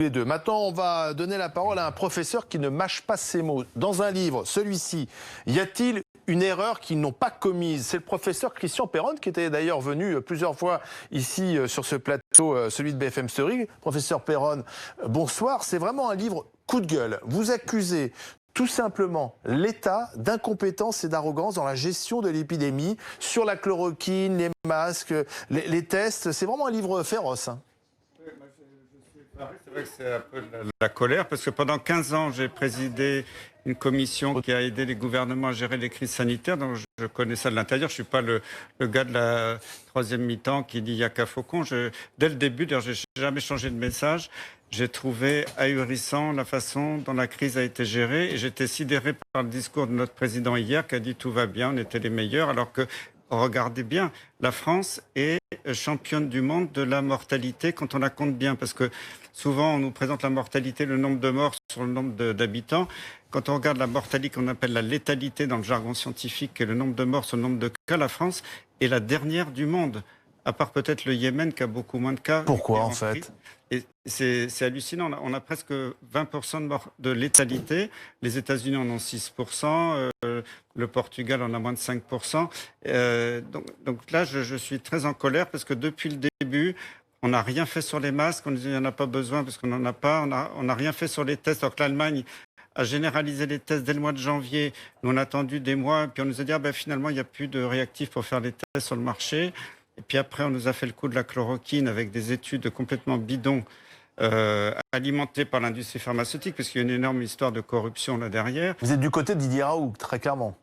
les deux. Maintenant, on va donner la parole à un professeur qui ne mâche pas ses mots. Dans un livre, celui-ci, y a-t-il une erreur qu'ils n'ont pas commise? C'est le professeur Christian Perron, qui était d'ailleurs venu plusieurs fois ici sur ce plateau, celui de BFM Story. Professeur Perron, bonsoir. C'est vraiment un livre coup de gueule. Vous accusez tout simplement l'État d'incompétence et d'arrogance dans la gestion de l'épidémie, sur la chloroquine, les masques, les tests. C'est vraiment un livre féroce, hein. C'est vrai que c'est un peu la colère, parce que pendant 15 ans, j'ai présidé une commission qui a aidé les gouvernements à gérer les crises sanitaires, donc je connais ça de l'intérieur. Je ne suis pas le gars de la troisième mi-temps qui dit « il n'y a qu'à Faucon ». Dès le début, d'ailleurs, je n'ai jamais changé de message. J'ai trouvé ahurissant la façon dont la crise a été gérée, et j'étais sidéré par le discours de notre président hier qui a dit « tout va bien, on était les meilleurs », alors que, regardez bien, la France est championne du monde de la mortalité quand on la compte bien, parce que souvent on nous présente la mortalité, le nombre de morts sur le nombre d'habitants. Quand on regarde la mortalité qu'on appelle la létalité dans le jargon scientifique, qui est le nombre de morts sur le nombre de cas, la France est la dernière du monde, à part peut-être le Yémen qui a beaucoup moins de cas. Pourquoi en fait? Et c'est hallucinant, on a presque 20% de létalité, les États-Unis en ont 6%, le Portugal en a moins de 5%. Donc là, je suis très en colère parce que depuis le début, on n'a rien fait sur les masques, on disait qu'il n'y en a pas besoin parce qu'on n'en a pas, on n'a rien fait sur les tests, alors que l'Allemagne a généralisé les tests dès le mois de janvier. Nous, on a attendu des mois, puis on nous a dit finalement, il n'y a plus de réactifs pour faire les tests sur le marché. Et puis après, on nous a fait le coup de la chloroquine avec des études complètement bidons, alimentées par l'industrie pharmaceutique, parce qu'il y a une énorme histoire de corruption là derrière. Vous êtes du côté de Didier Raoult, très clairement.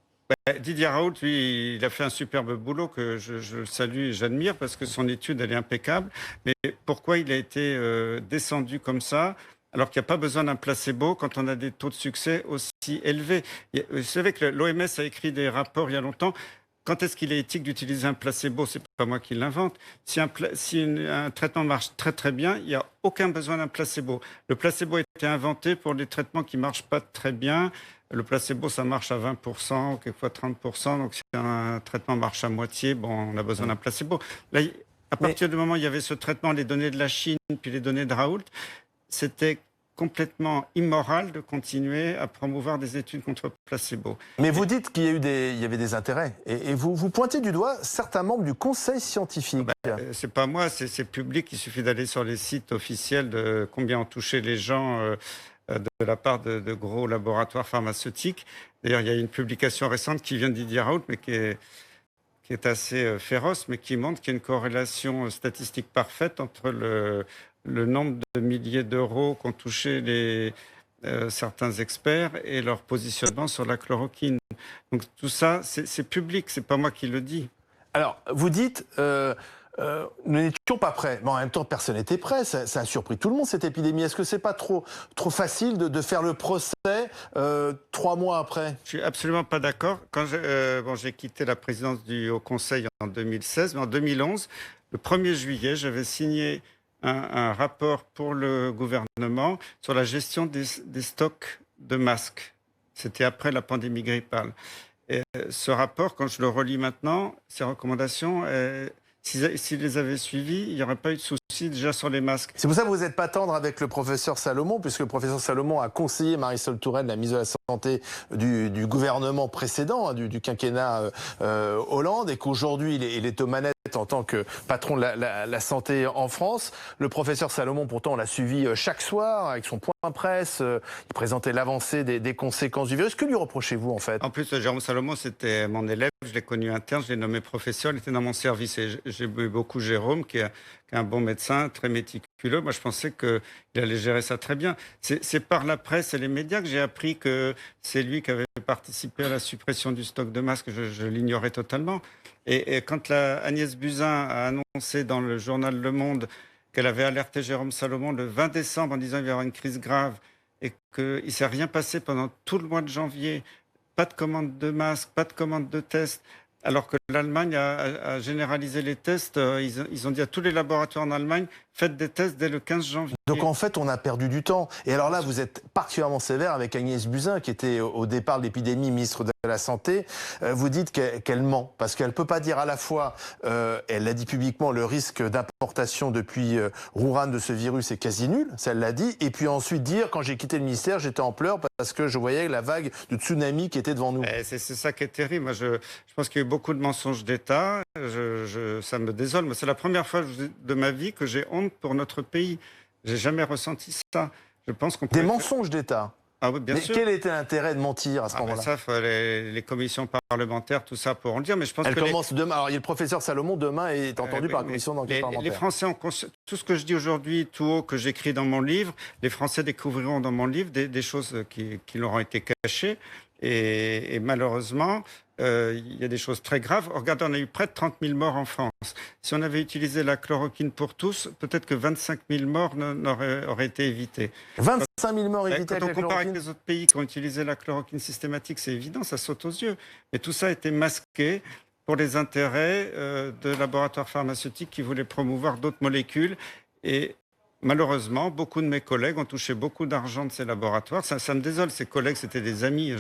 Didier Raoult, lui, il a fait un superbe boulot que je salue et j'admire, parce que son étude, elle est impeccable. Mais pourquoi il a été descendu comme ça, alors qu'il n'y a pas besoin d'un placebo quand on a des taux de succès aussi élevés? Vous savez que l'OMS a écrit des rapports il y a longtemps. Quand est-ce qu'il est éthique d'utiliser un placebo? C'est pas moi qui l'invente. Si un traitement marche très très bien, il n'y a aucun besoin d'un placebo. Le placebo a été inventé pour les traitements qui ne marchent pas très bien. Le placebo, ça marche à 20%, quelquefois 30%. Donc si un traitement marche à moitié, bon, on a besoin d'un placebo. Là, à partir du moment où il y avait ce traitement, les données de la Chine, puis les données de Raoult, c'était complètement immoral de continuer à promouvoir des études contre placebo. Mais vous dites qu'il y avait des intérêts. Et vous pointez du doigt certains membres du conseil scientifique. C'est pas moi, c'est public. Il suffit d'aller sur les sites officiels de combien ont touché les gens de la part de gros laboratoires pharmaceutiques. D'ailleurs, il y a une publication récente qui vient de Didier Raoult, mais qui est assez féroce, mais qui montre qu'il y a une corrélation statistique parfaite entre le nombre de milliers d'euros qu'ont touché certains experts et leur positionnement sur la chloroquine. Donc tout ça, c'est public, c'est pas moi qui le dis. Alors, vous dites, nous n'étions pas prêts. Mais en même temps, personne n'était prêt. Ça a surpris tout le monde, cette épidémie. Est-ce que c'est pas trop facile de faire le procès 3 mois après? Je suis absolument pas d'accord. Quand j'ai quitté la présidence du Haut Conseil en 2016, mais en 2011, le 1er juillet, j'avais signé un rapport pour le gouvernement sur la gestion des stocks de masques. C'était après la pandémie grippale. Et ce rapport, quand je le relis maintenant, ces recommandations, s'ils les avaient suivies, il n'y aurait pas eu de souci déjà sur les masques. C'est pour ça que vous n'êtes pas tendre avec le professeur Salomon, puisque le professeur Salomon a conseillé Marisol Touraine, la ministre de la Santé du gouvernement précédent, du quinquennat Hollande, et qu'aujourd'hui il est aux manettes en tant que patron de la santé en France. Le professeur Salomon, pourtant, on l'a suivi chaque soir avec son point presse. Il présentait l'avancée des conséquences du virus. Que lui reprochez-vous, en fait? En plus, Jérôme Salomon, c'était mon élève. Je l'ai connu interne, je l'ai nommé professeur. Il était dans mon service. Et j'ai eu beaucoup Jérôme, qui est un bon médecin, très méticuleux. Moi, je pensais qu'il allait gérer ça très bien. C'est par la presse et les médias que j'ai appris que c'est lui qui avait participé à la suppression du stock de masques. Je l'ignorais totalement. Et quand Agnès Buzyn a annoncé dans le journal Le Monde qu'elle avait alerté Jérôme Salomon le 20 décembre en disant qu'il y aura une crise grave et qu'il ne s'est rien passé pendant tout le mois de janvier, pas de commande de masques, pas de commande de tests, alors que l'Allemagne a généralisé les tests, ils ont dit à tous les laboratoires en Allemagne, faites des tests dès le 15 janvier. Donc en fait, on a perdu du temps. Et alors là, vous êtes particulièrement sévère avec Agnès Buzyn, qui était au départ de l'épidémie ministre de la Santé, vous dites qu'elle ment, parce qu'elle ne peut pas dire à la fois, elle l'a dit publiquement, le risque d'importation depuis Wuhan de ce virus est quasi nul, ça elle l'a dit, et puis ensuite dire, quand j'ai quitté le ministère, j'étais en pleurs parce que je voyais la vague de tsunami qui était devant nous. C'est ça qui est terrible. Moi, je pense qu'il y a eu beaucoup de mensonges d'État. Ça me désole. Moi, c'est la première fois de ma vie que j'ai honte pour notre pays. J'ai jamais ressenti ça. Je pense qu'on Des mensonges d'État. Ah oui, bien mais sûr. Quel était l'intérêt de mentir à ce moment-là? Ça, les commissions parlementaires, tout ça pourront le dire. Mais je pense Elle commence demain. Alors, il y a le professeur Salomon, demain est entendu par la commission d'enquête parlementaire. Les Français ont tout ce que je dis aujourd'hui, tout haut, que j'écris dans mon livre, les Français découvriront dans mon livre des choses qui leur ont été cachées. Et malheureusement, il y a des choses très graves. Regardez, on a eu près de 30 000 morts en France. Si on avait utilisé la chloroquine pour tous, peut-être que 25 000 morts auraient été évitées. 25 000 morts évitées avec la chloroquine. Quand on compare avec les autres pays qui ont utilisé la chloroquine systématique, c'est évident, ça saute aux yeux. Mais tout ça a été masqué pour les intérêts de laboratoires pharmaceutiques qui voulaient promouvoir d'autres molécules. Et malheureusement, beaucoup de mes collègues ont touché beaucoup d'argent de ces laboratoires. Ça me désole, ces collègues, c'était des amis.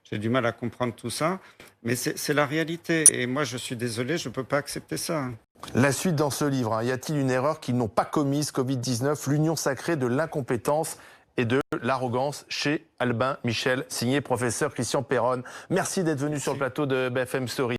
J'ai du mal à comprendre tout ça. Mais c'est la réalité. Et moi, je suis désolé, je ne peux pas accepter ça. La suite dans ce livre, y a-t-il une erreur qu'ils n'ont pas commise, Covid-19, l'union sacrée de l'incompétence et de l'arrogance chez Albin Michel, signé professeur Christian Perron. Merci d'être venu sur le plateau de BFM Story.